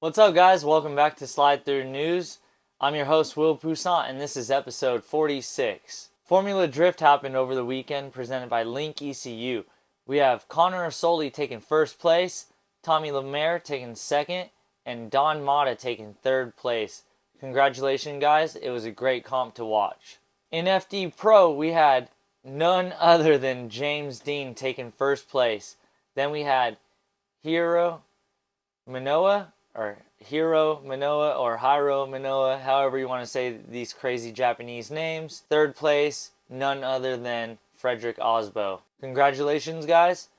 What's up, guys? Welcome back to Slide Through News. I'm your host, Will Pousant, and this is episode 46. Formula Drift happened over the weekend, presented by Link ECU. We have Connor Asoli taking first place, Tommy Lemaire taking second, and Don Mata taking third place. Congratulations, guys. It was a great comp to watch. In FD Pro, we had none other than James Dean taking first place. Then we had Hiro Manoa, or Hiro Manoa, however you want to say these crazy Japanese names. Third place, none other than Frederick Osbo. Congratulations, guys.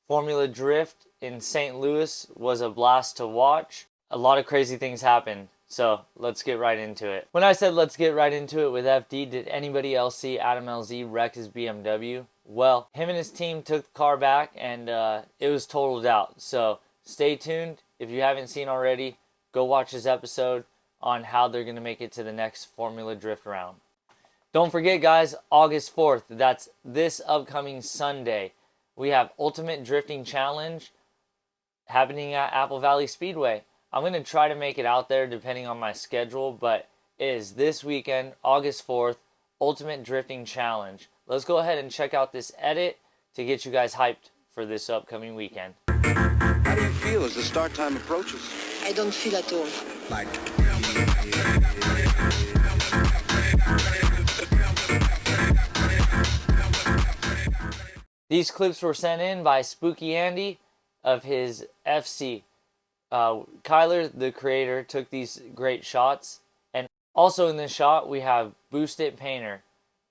Formula Drift in St. Louis was a blast to watch. A lot of crazy things happened, so let's get right into it. When I said let's get right into it with FD, did anybody else see Adam LZ wreck his BMW? Well, him and his team took the car back, and it was totaled out. So stay tuned. If you haven't seen already, go watch this episode on how they're going to make it to the next Formula Drift round. Don't forget, guys, August 4th, that's this upcoming Sunday, we have Ultimate Drifting Challenge happening at Apple Valley Speedway. I'm going to try to make it out there depending on my schedule, but it is this weekend, August 4th, Ultimate Drifting Challenge. Let's go ahead and check out this edit to get you guys hyped for this upcoming weekend. How do you feel as the start time approaches? I don't feel at all. Like... These clips were sent in by Spooky Andy of his FC. Kyler, the creator, took these great shots. And also in this shot, we have Boost It Painter.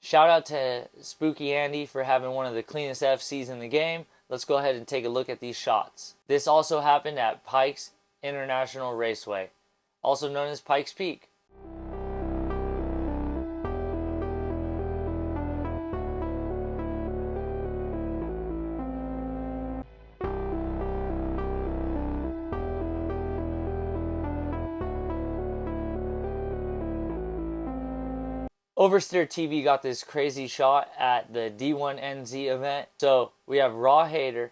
Shout out to Spooky Andy for having one of the cleanest FCs in the game. Let's go ahead and take a look at these shots. This also happened at Pikes International Raceway, also known as Pikes Peak. Oversteer TV got this crazy shot at the D1NZ event. So we have Raw Hater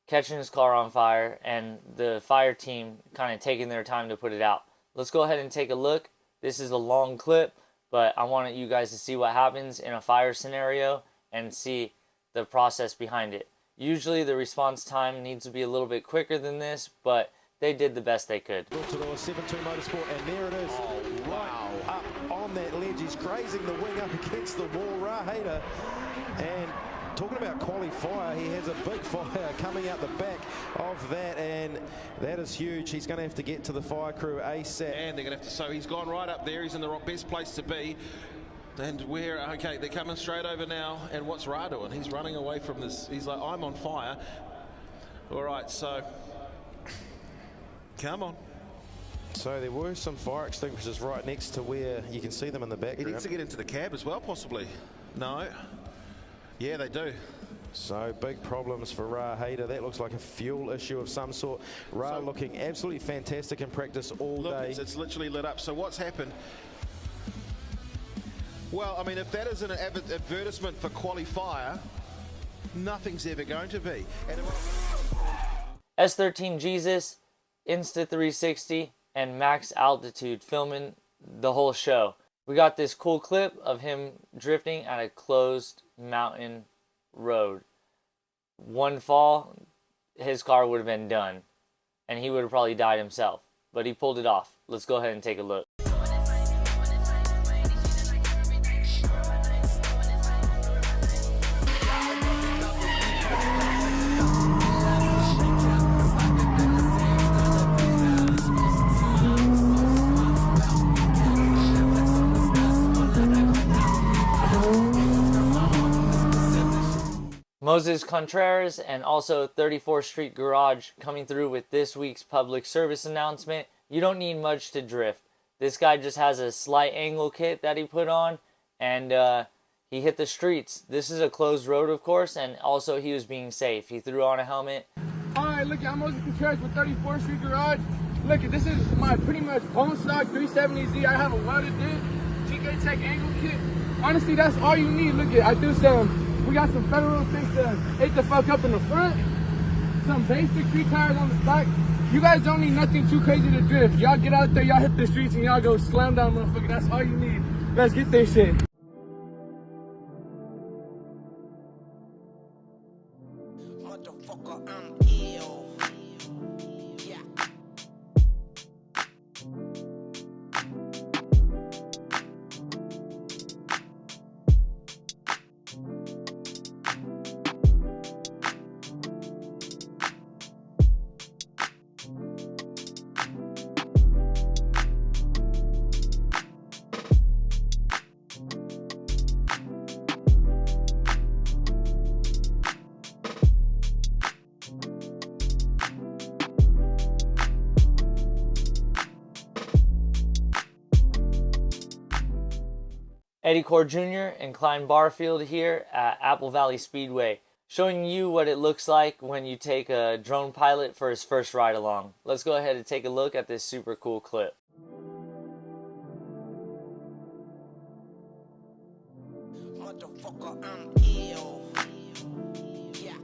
catching his car on fire and the fire team kind of taking their time to put it out. Let's go ahead and take a look. This is a long clip, but I wanted you guys to see what happens in a fire scenario and see the process behind it. Usually the response time needs to be a little bit quicker than this, but they did the best they could. 7-2 Motorsport, and there it is. Oh, wow. Up on that ledge. He's grazing the wing up against the wall. Raheda. And talking about qualifier, he has a big fire coming out the back of that, and that is huge. He's going to have to get to the fire crew ASAP. And they're going to have to, so he's gone right up there. He's in the best place to be. And okay, they're coming straight over now. And what's Ra doing? He's running away from this. He's like, I'm on fire. All right, so come on. So there were some fire extinguishers right next to where you can see them in the background. He needs to get into the cab as well, possibly. No. Yeah, they do. So big problems for Raheda. That looks like a fuel issue of some sort. Ra looking absolutely fantastic in practice all day. It's literally lit up. So what's happened? Well, I mean, if that is an advertisement for qualifier, nothing's ever going to be. And S13 Jesus, Insta360, and Max Altitude filming the whole show. We got this cool clip of him drifting at a closed mountain road. One fall, his car would have been done, and he would have probably died himself. But he pulled it off. Let's go ahead and take a look. Moses Contreras and also 34th Street Garage coming through with this week's public service announcement. You don't need much to drift. This guy just has a slight angle kit that he put on, and he hit the streets. This is a closed road, of course, and also he was being safe. He threw on a helmet. Alright, look, I'm Moses Contreras with 34th Street Garage. Look, this is my pretty much bone stock 370Z. I have a welded disc, GK Tech angle kit. Honestly, that's all you need. Look, I do some. We got some federal things to hit the fuck up in the front, some basic 3 tires on the back, You guys don't need nothing too crazy to drift. Y'all get out there, y'all hit the streets, and y'all go slam down, motherfucker. That's all you need. Let's get this shit. Motherfucker, I'm ill. Yeah. Eddie Core Jr. and Klein Barfield here at Apple Valley Speedway, showing you what it looks like when you take a drone pilot for his first ride along. Let's go ahead and take a look at this super cool clip. Motherfucker, I'm ill. Yeah.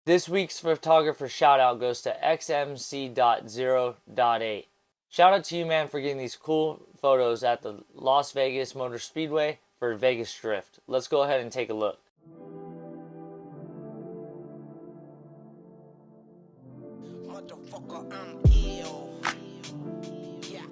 This week's photographer shout out goes to XMC.0.8. Shout out to you, man, for getting these cool photos at the Las Vegas Motor Speedway for Vegas Drift. Let's go ahead and take a look. Motherfucker, I'm ill. Yeah.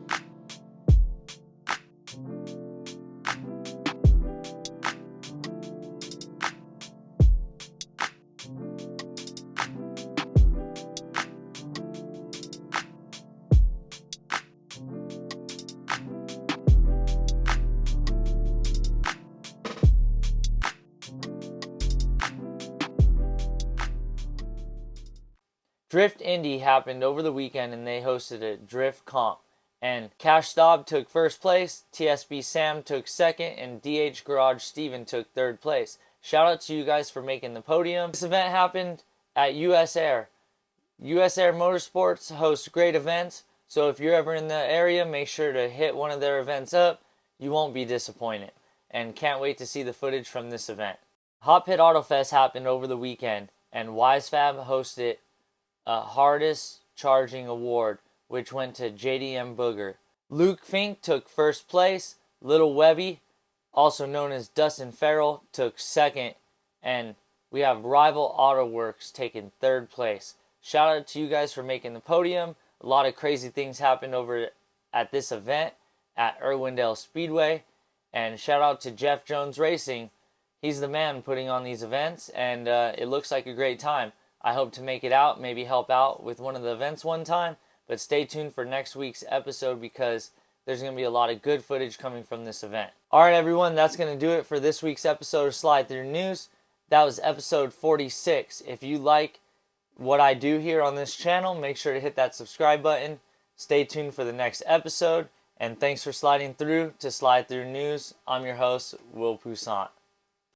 Drift Indy happened over the weekend and they hosted a drift comp. And Cash Staub took first place, TSB Sam took second, and DH Garage Steven took third place. Shout out to you guys for making the podium. This event happened at US Air. US Air Motorsports hosts great events, so if you're ever in the area, make sure to hit one of their events up. You won't be disappointed. And can't wait to see the footage from this event. Hot Pit Auto Fest happened over the weekend, and WiseFab hosted a hardest charging award, which went to JDM Booger. Luke Fink took first place. Little Webby, also known as Dustin Farrell, took second. And we have Rival Auto Works taking third place. Shout out to you guys for making the podium. A lot of crazy things happened over at this event at Irwindale Speedway. And shout out to Jeff Jones Racing. He's the man putting on these events, and it looks like a great time. I hope to make it out, maybe help out with one of the events one time, but stay tuned for next week's episode because there's going to be a lot of good footage coming from this event. Alright everyone, that's going to do it for this week's episode of Slide Through News. That was episode 46. If you like what I do here on this channel, make sure to hit that subscribe button. Stay tuned for the next episode, and thanks for sliding through to Slide Through News. I'm your host, Will Pousant.